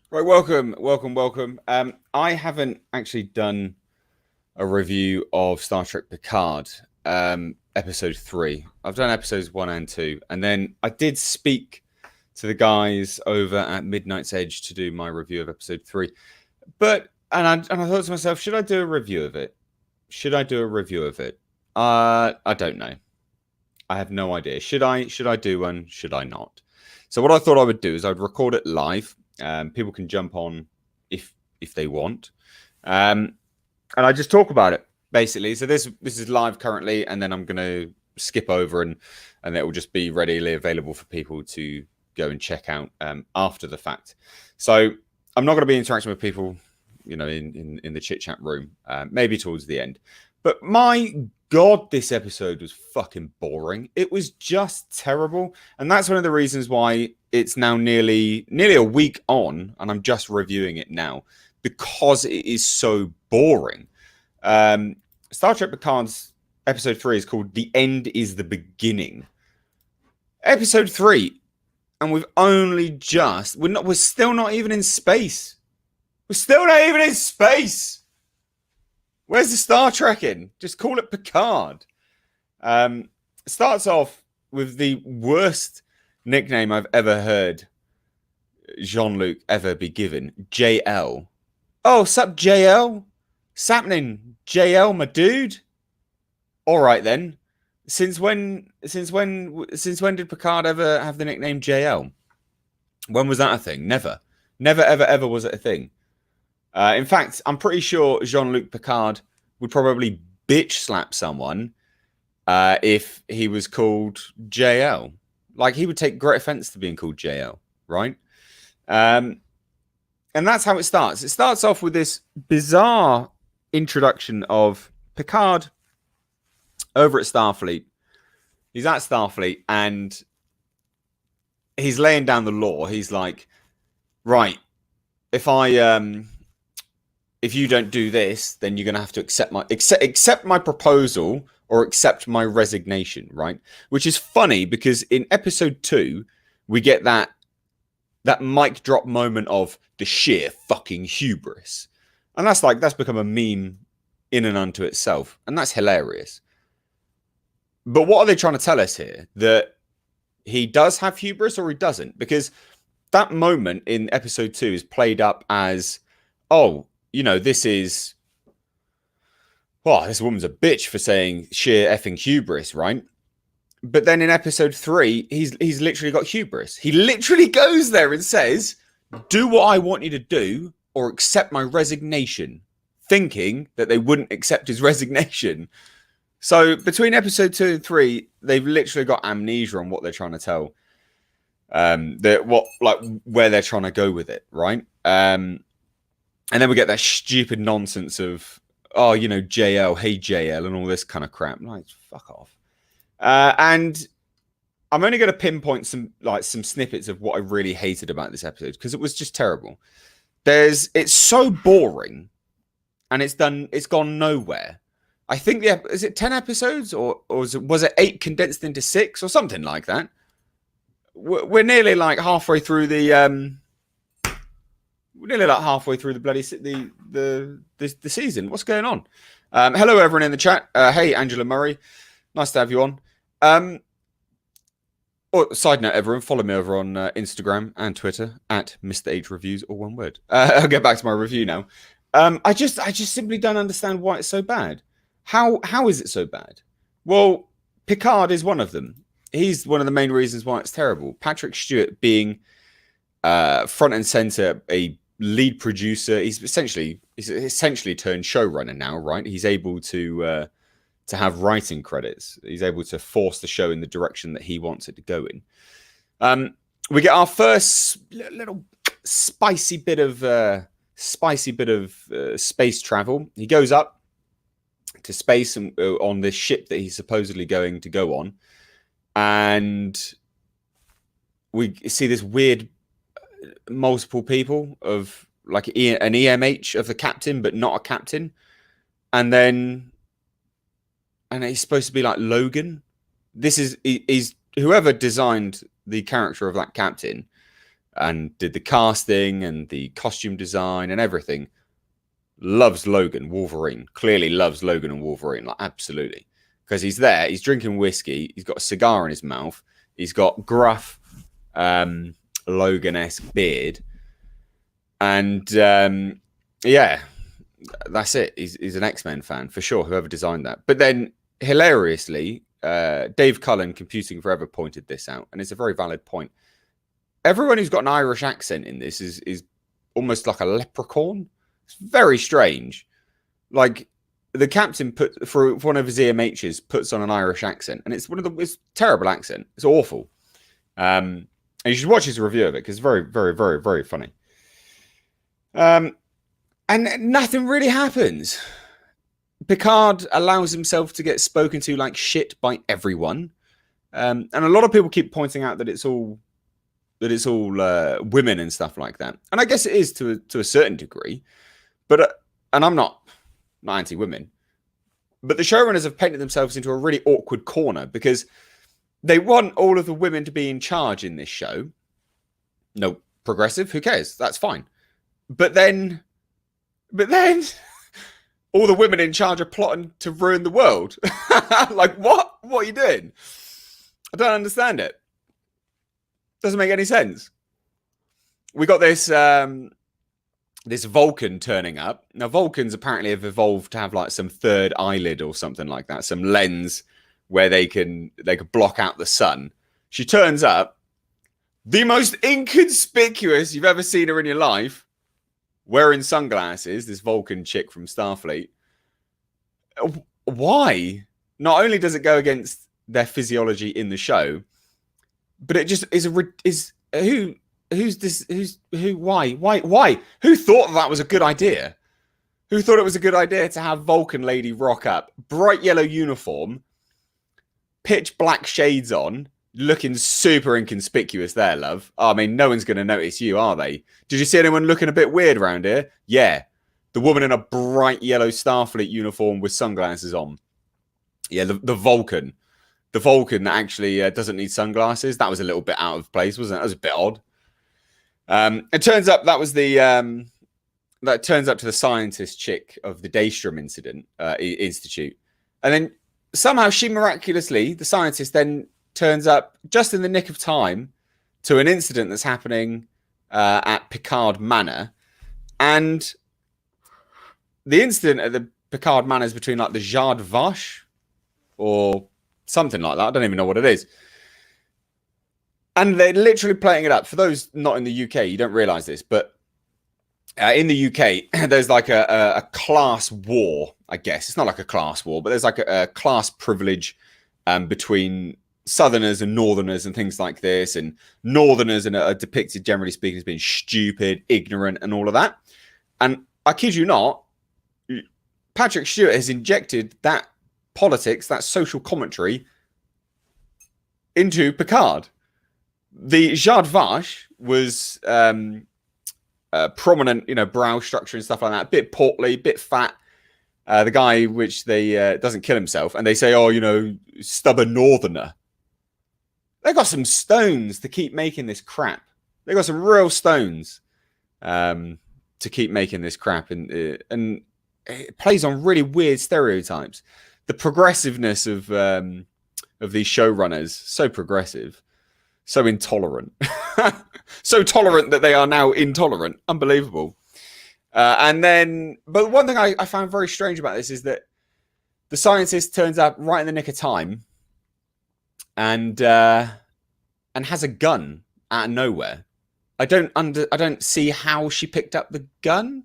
Right, welcome. I haven't actually done a review of Star Trek Picard, episode 3. I've done episodes 1 and 2, and then I did speak to the guys over at Midnight's Edge to do my review of episode 3. But and I thought to myself, should I do a review of it? Should I do a review of it? I don't know. I have no idea. Should I do one? Should I not? So what I thought I would do is I'd record it live. People can jump on if they want, and I just talk about it basically. So this is live currently, and then I'm going to skip over and it will just be readily available for people to go and check out after the fact. So I'm not going to be interacting with people, in the chit chat room. Maybe towards the end, but my God, this episode was fucking boring. It was just terrible. And that's one of the reasons why it's now nearly a week on, and I'm just reviewing it now because it is so boring. Star Trek Picard's episode 3 is called The End is the Beginning. Episode 3, and we're still not even in space. We're still not even in space. Where's the Star Trek in? Just call it Picard. It starts off with the worst nickname I've ever heard Jean-Luc ever be given. JL. Oh, sup, JL? Sapnin, JL, my dude? All right, then. Since when did Picard ever have the nickname JL? When was that a thing? Never. Never, ever was it a thing. In fact, I'm pretty sure Jean-Luc Picard would probably bitch slap someone if he was called JL. Like, he would take great offense to being called JL, right? And that's how it starts. It starts off with this bizarre introduction of Picard over at Starfleet. He's at Starfleet and he's laying down the law. He's like, right, if you don't do this, then you're going to have to accept my proposal or accept my resignation, right? Which is funny because in episode 2, we get that mic drop moment of the sheer fucking hubris. And that's become a meme in and unto itself. And that's hilarious. But what are they trying to tell us here? That he does have hubris or he doesn't? Because that moment in episode 2 is played up as, oh, this woman's a bitch for saying sheer effing hubris, right? But then in episode 3, he's literally got hubris. He literally goes there and says, do what I want you to do or accept my resignation, thinking that they wouldn't accept his resignation. So between episode 2 and 3, they've literally got amnesia on what they're trying to tell. Where they're trying to go with it, right? And then we get that stupid nonsense of, oh, JL, hey JL, and all this kind of crap. Like, fuck off. And I'm only going to pinpoint some snippets of what I really hated about this episode because it was just terrible. It's so boring, and it's gone nowhere. I think is it 10 episodes or was it 8 condensed into 6 or something like that? We're nearly like halfway through the bloody the season. What's going on? Hello, everyone in the chat. Hey, Angela Murray, nice to have you on. Side note, everyone, follow me over on Instagram and Twitter at Mr. H Reviews, or one word. I'll get back to my review now. I just simply don't understand why it's so bad. How is it so bad? Well, Picard is one of them. He's one of the main reasons why it's terrible. Patrick Stewart being front and center, a lead producer. He's essentially turned showrunner now, right? He's able to have writing credits. He's able to force the show in the direction that he wants it to go in. We get our first little spicy bit of space travel. He goes up to space on this ship that he's supposedly going to go on, and we see this weird multiple people of like an EMH of the captain, but not a captain, and he's supposed to be like Logan. This is whoever designed the character of that captain and did the casting and the costume design and everything, loves Logan, Wolverine. Clearly loves Logan and Wolverine, like absolutely. Because he's there, he's drinking whiskey, he's got a cigar in his mouth, he's got gruff Logan-esque beard. And yeah, that's it. He's an X-Men fan for sure, whoever designed that. But then, hilariously, Dave Cullen, Computing Forever, pointed this out, and it's a very valid point. Everyone who's got an Irish accent in this is almost like a leprechaun. It's very strange. Like, the captain put for one of his EMHs puts on an Irish accent, and it's it's a terrible accent. It's awful. And you should watch his review of it because it's very, very, very, very funny. And nothing really happens. Picard allows himself to get spoken to like shit by everyone, and a lot of people keep pointing out that it's all women and stuff like that. And I guess it is to a certain degree, but and I'm not anti-women, but the showrunners have painted themselves into a really awkward corner because they want all of the women to be in charge in this show. No, progressive, who cares? That's fine. But then all the women in charge are plotting to ruin the world. Like, what? What are you doing? I don't understand it. Doesn't make any sense. We got this this Vulcan turning up. Now, Vulcans apparently have evolved to have like some third eyelid or something like that, some lens where they can block out the sun. She turns up, the most inconspicuous you've ever seen her in your life, wearing sunglasses, this Vulcan chick from Starfleet. Why? Not only does it go against their physiology in the show, but it just is why? Who thought that was a good idea? Who thought it was a good idea to have Vulcan lady rock up, bright yellow uniform, pitch black shades on, looking super inconspicuous there, love. I mean, no one's going to notice you, are they? Did you see anyone looking a bit weird around here? Yeah. The woman in a bright yellow Starfleet uniform with sunglasses on. Yeah, the Vulcan. The Vulcan that actually doesn't need sunglasses. That was a little bit out of place, wasn't it? That was a bit odd. It turns up that was that turns up to the scientist chick of the Daystrom Institute. And then somehow she miraculously, the scientist then turns up just in the nick of time to an incident that's happening at Picard Manor. And the incident at the Picard Manor is between like the Jard Vache or something like that. I don't even know what it is. And they're literally playing it up. For those not in the UK, you don't realise this, but in the UK, there's like a class war, I guess. It's not like a class war, but there's like a class privilege between Southerners and Northerners and things like this. And Northerners are depicted, generally speaking, as being stupid, ignorant, and all of that. And I kid you not, Patrick Stewart has injected that politics, that social commentary, into Picard. The Jard Vache was prominent, brow structure and stuff like that. A bit portly, bit fat. The guy which they doesn't kill himself, and they say, stubborn Northerner. They got some stones to keep making this crap. They got some real stones to keep making this crap, and it plays on really weird stereotypes. The progressiveness of these showrunners, so progressive, so intolerant, so tolerant that they are now intolerant. Unbelievable. But one thing I found very strange about this is that the scientist turns up right in the nick of time, and has a gun out of nowhere. I don't see how she picked up the gun,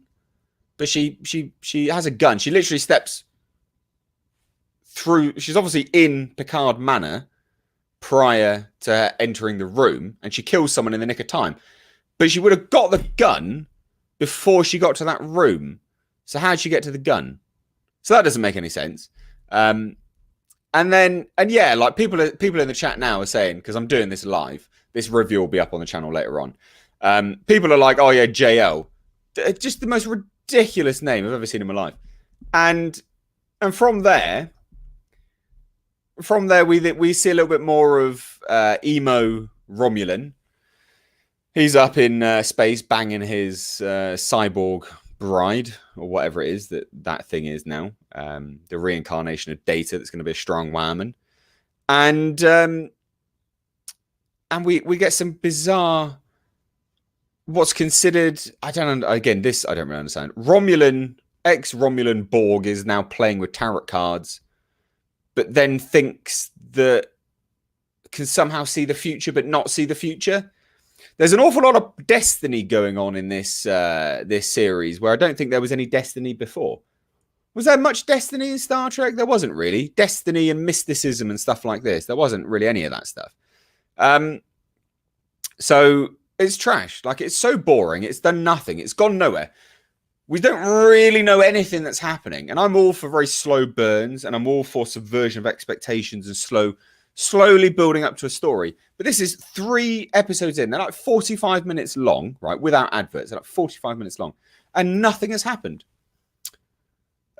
but she has a gun. She literally steps through. She's obviously in Picard Manor prior to entering the room, and she kills someone in the nick of time. But she would have got the gun before she got to that room. So how'd she get to the gun? So that doesn't make any sense. And yeah, like people in the chat now are saying, because I'm doing this live, this review will be up on the channel later on. People are like, oh yeah, JL, just the most ridiculous name I've ever seen in my life. And from there we see a little bit more of emo Romulan. He's up in space banging his cyborg bride, or whatever it is that thing is now. The reincarnation of Data that's going to be a strong woman. And we get some bizarre, what's considered, I don't really understand. Ex-Romulan Borg is now playing with tarot cards, but then thinks that can somehow see the future but not see the future. There's an awful lot of destiny going on in this series, where I don't think there was any destiny before. Was there much destiny in Star Trek? There wasn't really. Destiny and mysticism and stuff like this. There wasn't really any of that stuff. So it's trash. Like, it's so boring. It's done nothing. It's gone nowhere. We don't really know anything that's happening. And I'm all for very slow burns, and I'm all for subversion of expectations and slowly building up to a story. But this is 3 episodes in. They're like 45 minutes long, right? Without adverts. They're like 45 minutes long. And nothing has happened.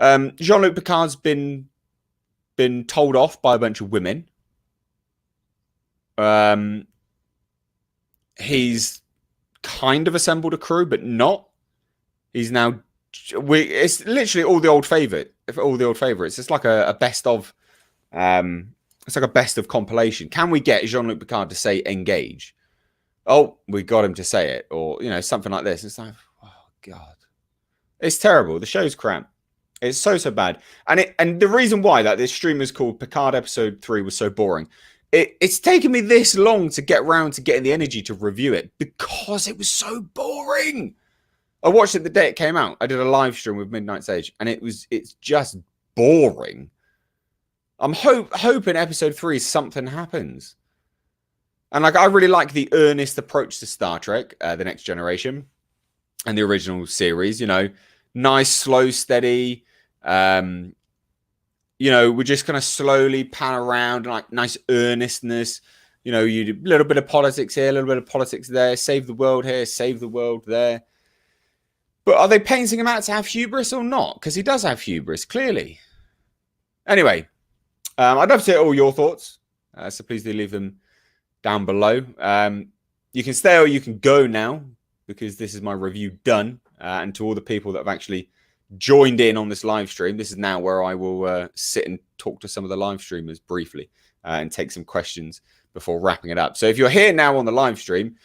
Jean-Luc Picard's been told off by a bunch of women. He's kind of assembled a crew, but not. He's now... It's literally all the old favorites. It's like a best of... It's like a best of compilation. Can we get Jean-Luc Picard to say engage? Oh, we got him to say it. Or, something like this. It's like, oh, God. It's terrible. The show's crap. It's so bad. And the reason why that this stream is called Picard Episode 3 was so boring, it's taken me this long to get round to getting the energy to review it because it was so boring. I watched it the day it came out. I did a live stream with Midnight Sage, and it's just boring. I'm hoping Episode 3 something happens. And I really like the earnest approach to Star Trek, The Next Generation, and the original series. Nice, slow, steady. We're just kind of slowly pan around, like nice earnestness. You do a little bit of politics here, a little bit of politics there. Save the world here, save the world there. But are they painting him out to have hubris or not? Because he does have hubris, clearly. Anyway, I'd love to hear all your thoughts. So please do leave them down below. You can stay or you can go now, because this is my review done. And to all the people that have actually joined in on this live stream, this is now where I will sit and talk to some of the live streamers briefly and take some questions before wrapping it up. So if you're here now on the live stream,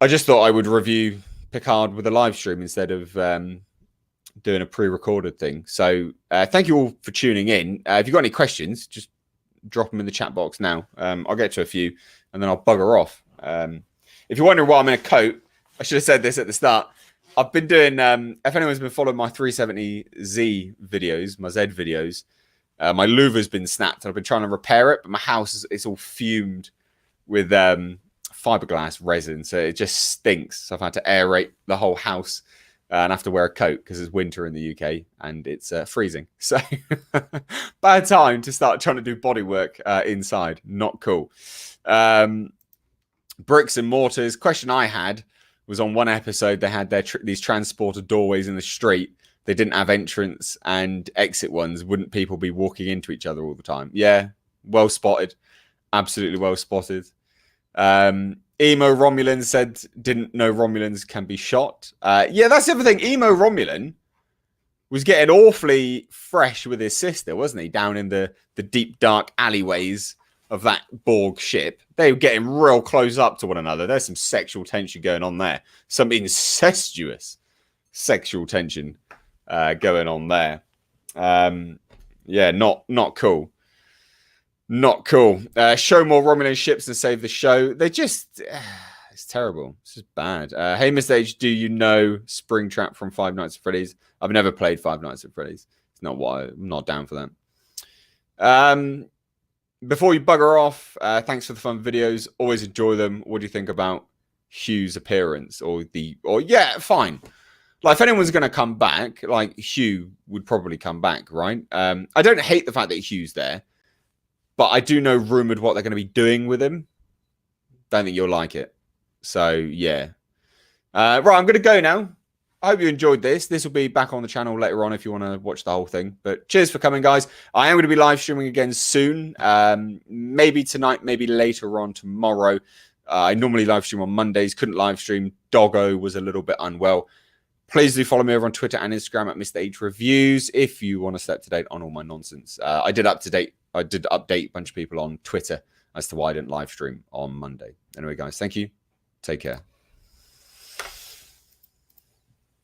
I just thought I would review Picard with a live stream instead of doing a pre-recorded thing. So thank you all for tuning in. If you've got any questions, just drop them in the chat box now. I'll get to a few and then I'll bugger off. If you're wondering why I'm in a coat, I should have said this at the start. I've been doing, if anyone's been following my 370Z videos, my Z videos, my louver's been snapped. I've been trying to repair it, but my house is all fumed with fiberglass resin, so it just stinks. So I've had to aerate the whole house and have to wear a coat because it's winter in the UK and it's freezing. So bad time to start trying to do body work inside. Not cool. Bricks and mortars. Question I had was on one episode, they had these transporter doorways in the street. They didn't have entrance and exit ones. Wouldn't people be walking into each other all the time? Yeah, well spotted. Absolutely well spotted. Emo Romulan said, didn't know Romulans can be shot. Yeah, that's the other thing. Emo Romulan was getting awfully fresh with his sister, wasn't he? Down in the deep, dark alleyways of that Borg ship. They were getting real close up to one another. There's some sexual tension going on there. Some incestuous sexual tension going on there. Yeah, not cool. Not cool. Show more Romulan ships and save the show. They just... it's terrible. It's just bad. Hey, Mr. H, do you know Springtrap from Five Nights at Freddy's? I've never played Five Nights at Freddy's. It's not I'm not down for that. Before you bugger off, thanks for the fun videos. Always enjoy them. What do you think about Hugh's appearance? Or yeah, fine. Like, if anyone's going to come back, like, Hugh would probably come back, right? I don't hate the fact that Hugh's there, but I do know rumored what they're going to be doing with him. Don't think you'll like it. So, yeah. Right, I'm going to go now. I hope you enjoyed this. This will be back on the channel later on if you want to watch the whole thing. But cheers for coming, guys. I am going to be live streaming again soon. Maybe tonight, maybe later on tomorrow. I normally live stream on Mondays. Couldn't live stream. Doggo was a little bit unwell. Please do follow me over on Twitter and Instagram at Mr. H Reviews if you want to stay up to date on all my nonsense. I did update a bunch of people on Twitter as to why I didn't live stream on Monday. Anyway, guys, thank you. Take care.